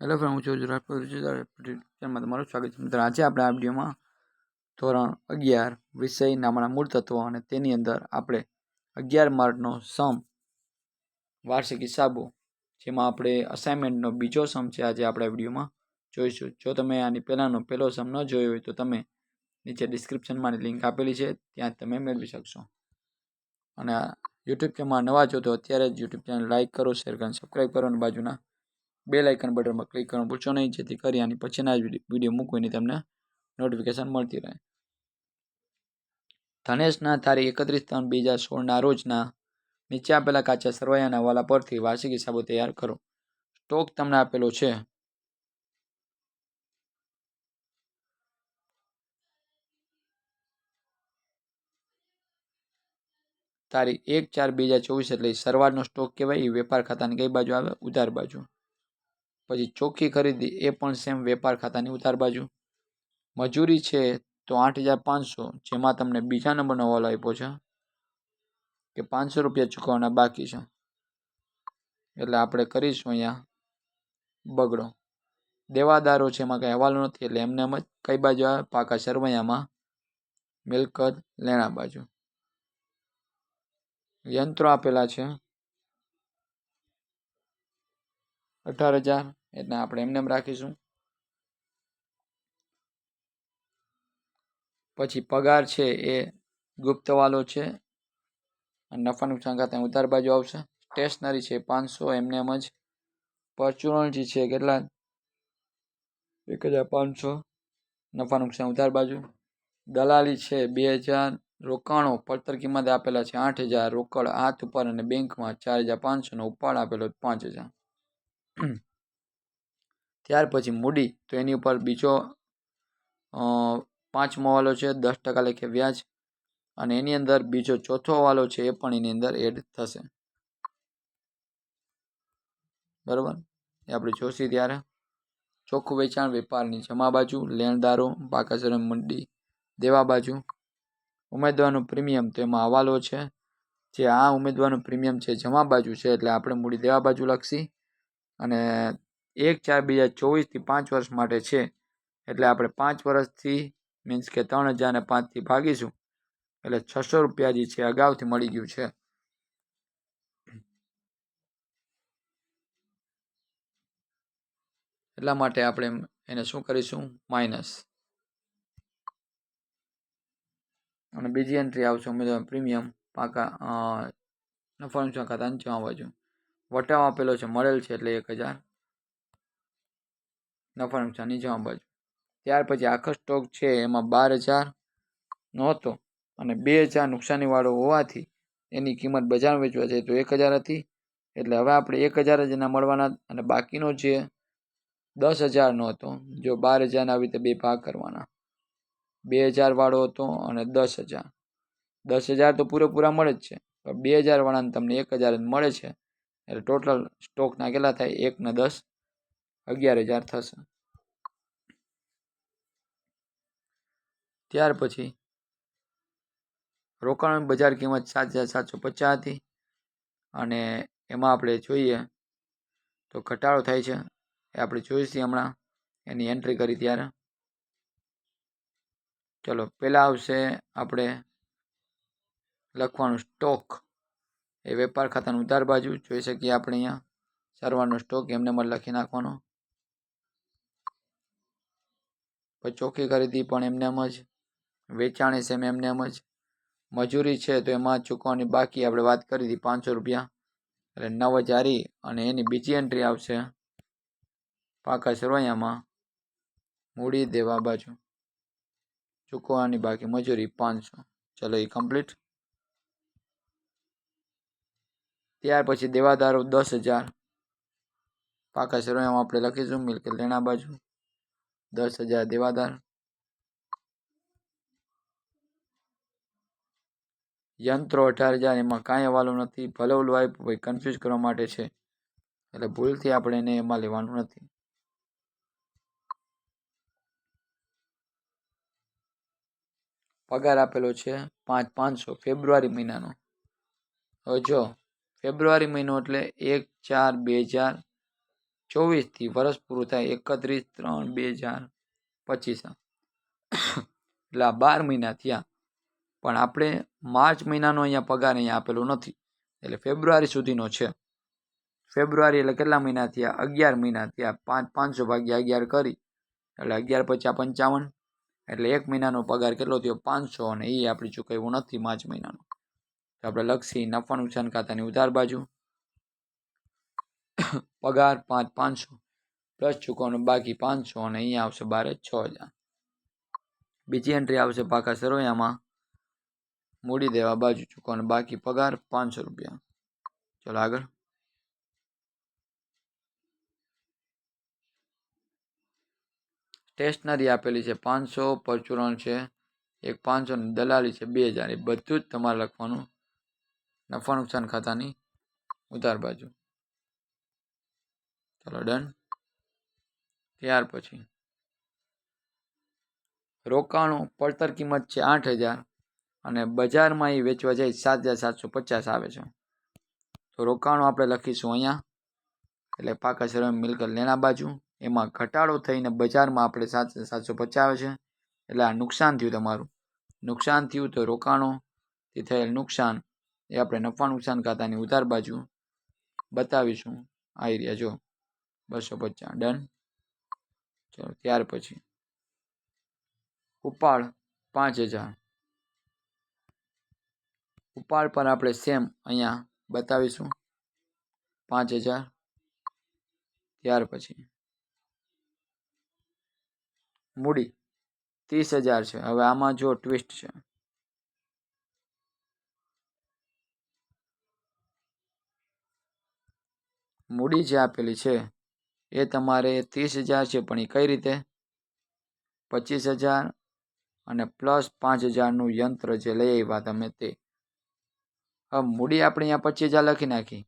Hello friend, હું છું ગુજરાતમાં તમારું સ્વાગત છે. મિત્રો, આજે આપણે આ વિડીયોમાં ધોરણ 11 વિષય નામના મૂળ તત્વો અને તેની અંદર આપણે 11 માર્કનો સમ વાર્ષિક હિસાબો, જેમાં આપણે અસાઇનમેન્ટનો બીજો સમ છે, આજે આપણે વિડીયોમાં જોઈશું. જો તમે આની પહેલાંનો પહેલો સમ ન જોયો હોય તો તમે નીચે ડિસ્ક્રિપ્શનમાં લિંક આપેલી છે, ત્યાં તમે મેળવી શકશો. અને યુટ્યુબ ચેનલમાં નવા છો તો અત્યારે જ યુટ્યુબ ચેનલ લાઇક કરો, શેર કરો, સબસ્ક્રાઈબ કરો અને બાજુના બેલ આઇકન બટનમાં ક્લિક કરવાનું ભૂલશો નહીં, જેથી કરી અને પછીના વિડીયો મૂકવીને તમને નોટિફિકેશન મળતી રહે. ધનેશના તારીખ 31/3/2016 રોજના નીચે આપેલા કાચા સરવૈયાના હવાલા પરથી વાર્ષિક હિસાબો તૈયાર કરો. સ્ટોક તમને આપેલો છે તારીખ 1/4/2024, એટલે શરૂઆતનો સ્ટોક કહેવાય. એ વેપાર ખાતાની કઈ બાજુ આવે? ઉધાર બાજુ. પછી ચોખ્ખી ખરીદી, એ પણ સેમ વેપાર ખાતાની ઉધાર બાજુ. મજૂરી છે તો 8,500, જેમાં તમને બીજા નંબરનો હવાલો આપ્યો છે કે 500 રૂપિયા ચૂકવવાના બાકી છે, એટલે આપણે કરીશું અહીંયા બગડો. દેવાદારો છે, એમાં કંઈ હવાલો નથી, એટલે એમને એમ જ કઈ બાજુ આવે? પાકા સરવૈયામાં મિલકત લેણા બાજુ. યંત્રો આપેલા છે 18,000, એટલે આપણે એમને એમ રાખીશું. પછી પગાર છે એ ગુપ્ત હવાલો છે અને નફા નુકસાન ખાતે ઉધાર બાજુ આવશે. સ્ટેશનરી છે 500, એમને એમ જ. પરચુરણજી છે કેટલા? 1,500, નફા નુકસાન ઉધાર બાજુ. દલાલી છે 2,000. રોકાણો પડતર કિંમતે આપેલા છે 8,000, રોકડ હાથ ઉપર અને બેંકમાં 4,500 નો ઉપાડ આપેલો 5,000. ત્યાર પછી મૂડી, તો એની ઉપર બીજો 5મો હવાલો છે, 10% લેખે વ્યાજ, અને એની અંદર બીજો ચોથો હવાલો છે, એ પણ એની અંદર એડ થશે. બરોબર, એ આપણે જોશી ત્યારે. ચોખ્ખું વેચાણ વેપારની જમા બાજુ, લેણદારો પાકા સરવૈયા મંડી દેવા બાજુ. ઉમેદવારનું પ્રીમિયમ, તો એમાં હવાલો છે, જે આ ઉમેદવારનું પ્રીમિયમ છે જમા બાજુ છે, એટલે આપણે મૂડી દેવા બાજુ લખશી. અને 1/4/2024 5 વર્ષ માટે છે, એટલે આપણે 5 વર્ષથી મીન્સ કે 3,000 5થી ભાગીશું, એટલે 600 રૂપિયા જે છે અગાઉથી મળી ગયું છે. એટલા માટે આપણે એને શું કરીશું? માઇનસ. અને બીજી એન્ટ્રી આવશે ઉમેદવાર પ્રીમિયમ પાકા નફા નુકસાન ખાતાની જમા બાજુ. વટાવ આપેલો છે, મળેલ છે, એટલે 1,000, નફા નુકસાનની જમા બાજુ. ત્યાર પછી આખો સ્ટોક છે એમાં 12,000 નો હતો અને 2,000 નુકસાનીવાળો હોવાથી એની કિંમત બજાર વેચવા છે તો 1,000 હતી, એટલે હવે આપણે 1,000 જ એના મળવાના. અને બાકીનો જે 10,000 નો હતો, જો 12,000 આવી રીતે બે ભાગ કરવાના. 2,000 વાળો હતો અને 10,000. 10,000 તો પૂરેપૂરા મળે જ છે, પણ 2,000 વાળાને તમને 1,000 જ મળે છે, એટલે ટોટલ સ્ટોકના કેટલા થાય? 1 ને 10 11,000 થશે. ત્યાર પછી રોકાણની બજાર કિંમત 7,750 હતી, અને એમાં આપણે જોઈએ તો ઘટાડો થાય છે, એ આપણે જોઈશું હમણાં એની એન્ટ્રી કરી ત્યારે. ચલો, પહેલાં આવશે આપણે લખવાનું સ્ટોક, એ વેપાર ખાતાનું ઉધાર બાજુ જોઈ શકીએ આપણે અહીંયા. સરવાળનો સ્ટોક એમને એમ લખી નાખવાનો. પછી ચોખ્ખી ખરીદી પણ એમને એમ જ, વેચાણી છે એમને એમ જ. મજૂરી છે તો એમાં ચૂકવવાની બાકી આપણે વાત કરી હતી 500 રૂપિયા, એટલે 9,000. અને એની બીજી એન્ટ્રી આવશે પાકા સરવૈયામાં મૂડી દેવા બાજુ, ચૂકવવાની બાકી મજૂરી 500. ચલો, એ કમ્પ્લીટ. ત્યાર પછી દેવાદારો 10,000, પાકા સરવૈયામાં આપણે લખીશું મિલકત લેણા બાજુ 10,000 દેવાદાર. યંત્રો 18,000, એમાં કાંઈ હવાલો નથી, ભલે ઓલું આપ્યું ભાઈ કન્ફ્યુઝ કરવા માટે છે, એટલે ભૂલથી આપણે એને એમાં લેવાનું નથી. પગાર આપેલો છે 5,500 ફેબ્રુઆરી મહિનાનો. હવે જો ફેબ્રુઆરી મહિનો એટલે 1/4/2024, 24થી વર્ષ પૂરું થાય 31/3/2025 એટલે આ 12 મહિના થયા. પણ આપણે માર્ચ મહિનાનો અહીંયા પગાર અહીંયા આપેલું નથી, એટલે ફેબ્રુઆરી સુધીનો છે. ફેબ્રુઆરી એટલે કેટલા મહિના થયા? 11 મહિના થયા. 500 ભાગ્યા 11 કરી એટલે 11×5 = 55, એટલે એક મહિનાનો પગાર કેટલો થયો? 500, અને એ આપણે ચૂકવ્યું નથી માર્ચ મહિનાનો. તો આપણે લખી નફા નુકસાન ખાતાની ઉધાર બાજુ પગાર 5,500 પ્લસ ચૂકવવાનું બાકી 500, અને અહીંયા આવશે 12,000. બીજી એન્ટ્રી આવશે પાકા સરવૈયામાં મૂડી દેવા બાજુ ચૂકવવાનું બાકી પગાર 500 રૂપિયા. ચલો આગળ. સ્ટેશનરી આપેલી છે 500, પરચુરણ છે 500 અને દલાલી છે 2,000. એ બધું જ તમારે લખવાનું નફા નુકસાન ખાતાની ઉધાર બાજુ. ચલો ડન. ત્યાર પછી રોકાણો પડતર કિંમત છે 8,000 અને બજારમાં એ વેચવા જાય 7,750 આવે છે. તો રોકાણો આપણે લખીશું અહીંયા, એટલે પાકા સરવૈયા મિલકત લેણા બાજુ. એમાં ઘટાડો થઈને બજારમાં આપણે 7,750 આવે છે, એટલે આ નુકસાન થયું તમારું. નુકસાન થયું તો રોકાણોથી થયેલ નુકસાન એ આપણે નફા નુકસાન ખાતાની ઉધાર બાજુ બતાવીશું. આવી રહ્યા જો 250. ડન. ચલો ત્યાર પછી ઉપાડ 5,000. ઉપાડ પર આપણે સેમ અહીંયા બતાવીશું 5,000. ત્યાર પછી મૂડી 30,000 છે. હવે આમાં જો ટ્વિસ્ટ છે, મૂડી જે આપેલી છે એ તમારે 30,000 છે, પણ એ કઈ રીતે? 25,000 અને પ્લસ 5,000નું યંત્ર જે લઈ આવ્યા તમે તે. હવે મૂડી આપણે અહીંયા 25,000 લખી નાખી,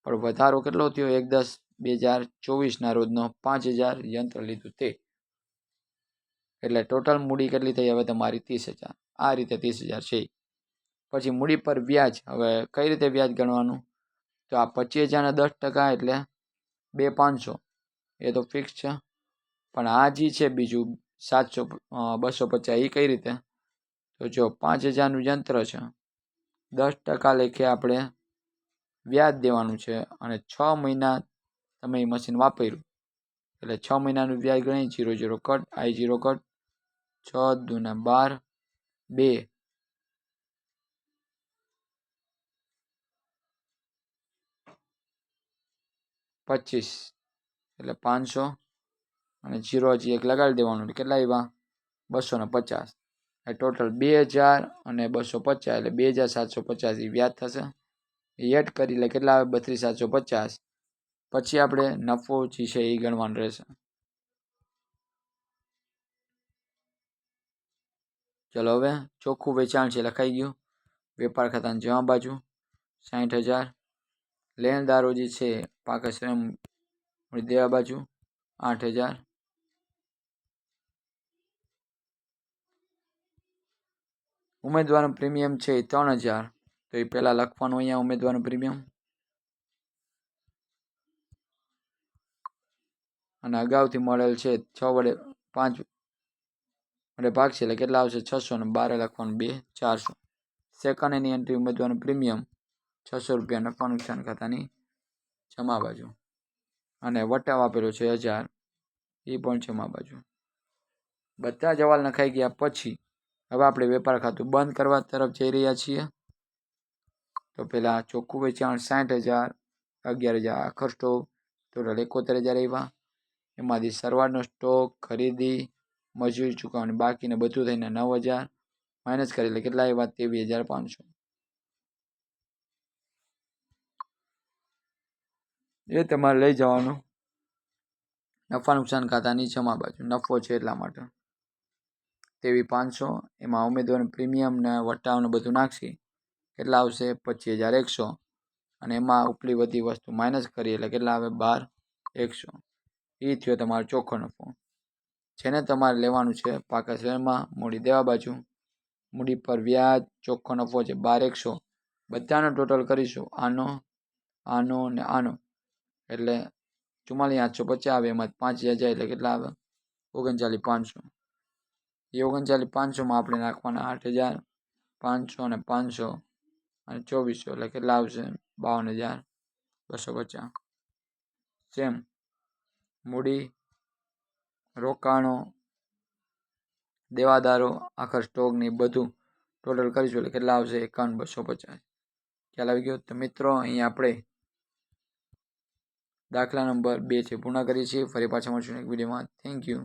પણ વધારો કેટલો થયો? 1/10/2024ના રોજનો 5,000 યંત્ર લીધું તે. એટલે ટોટલ મૂડી કેટલી થઈ? હવે તમારી 30,000. આ રીતે 30,000 છે. પછી મૂડી પર વ્યાજ. હવે કઈ રીતે વ્યાજ ગણવાનું? તો આ 25,000ના 10% એટલે 2,500, એ તો ફિક્સ છે. પણ આ જે છે બીજું 250 એ કઈ રીતે? તો જો 5,000નું યંત્ર છે, 10% લેખે આપણે વ્યાજ દેવાનું છે, અને 6 મહિના તમે એ મશીન વાપર્યું એટલે 6 મહિનાનું વ્યાજ ગણી 0 કટ, I0 કટ, 6 દુના 12, 2 25 એટલે 500, અને 0 હજી એક લગાડી દેવાનું એટલે કેટલા આવ્યા? 250. એ ટોટલ 2,000 અને 250 એટલે 2,750 એ વ્યાજ થશે. એ એડ કરી એટલે કેટલા આવે? 32,750. પછી આપણે નફો જે છે એ ગણવાનું રહેશે. ચલો હવે ચોખ્ખું વેચાણ છે લખાઈ ગયું. વેપાર ખાતાની જમા બાજુ 60,000. લેણદારો જે છે પાકા શ્રમ દેવા બાજુ 8,000. ઉમેદવારનું પ્રીમિયમ છે એ 3,000. તો એ પહેલાં લખવાનું અહીંયા ઉમેદવારનું પ્રીમિયમ, અને અગાઉથી મળેલ છે 6 વડે 5 વડે ભાગશે એટલે કેટલા આવશે? 600, અને 12 લખવાનું 2, 400. સેકન્ડ એની એન્ટ્રી ઉમેદવારનું પ્રીમિયમ 600 રૂપિયા નફા નુકસાન ખાતાની જમા બાજુ, અને વટાવ આપેલો છે 1,000, એ પણ જમા બાજુ. બધા જવાલ નખાઈ ગયા પછી હવે આપણે વેપાર ખાતું બંધ કરવા તરફ જઈ રહ્યા છીએ. તો પહેલાં ચોખ્ખું વેચાણ 60,000, 11,000 આખર સ્ટોક, ટોટલ 71,000 આવ્યા. એમાંથી સરવાળનો સ્ટોક, ખરીદી, મજૂરી ચૂકવવાની બાકીને બધું થઈને 9,000 માઇનસ કરી એટલે કેટલા આવ્યા? 23,500. એ તમારે લઈ જવાનું નફા નુકસાન ખાતાની જમા બાજુ. નફો છે એટલા માટે 23,500. એમાં ઉમેદવારનું પ્રીમિયમ ને વટાવને બધું નાખશી કેટલા આવશે? 25,100. અને એમાં ઉપલી બધી વસ્તુ માઇનસ કરીએ એટલે કેટલા આવે? 12,100. એ થયો તમારો ચોખ્ખો નફો, જેને તમારે લેવાનું છે પાકા શેરમાં મૂડી દેવા બાજુ. મૂડી પર વ્યાજ, ચોખ્ખો નફો છે 12,100. બધાનો ટોટલ કરીશું આનો, આનો ને આનો, એટલે 44,850 આવે એમાં 5,000 જાય એટલે કેટલા આવે 39,500. એ 39,500માં આપણે નાખવાના 8,500 અને 500 અને 2400 એટલે કેટલા આવશે 52,250. સેમ મૂડી, રોકાણો, દેવાદારો, આખર સ્ટોકની બધું ટોટલ કરીશું એટલે કેટલા આવશે 51,250. ખ્યાલ આવી ગયો? તો મિત્રો અહીં આપણે દાખલા નંબર 2 છે પૂર્ણ કરીએ છીએ. ફરી પાછા મળશું એક વિડીયોમાં. Thank you.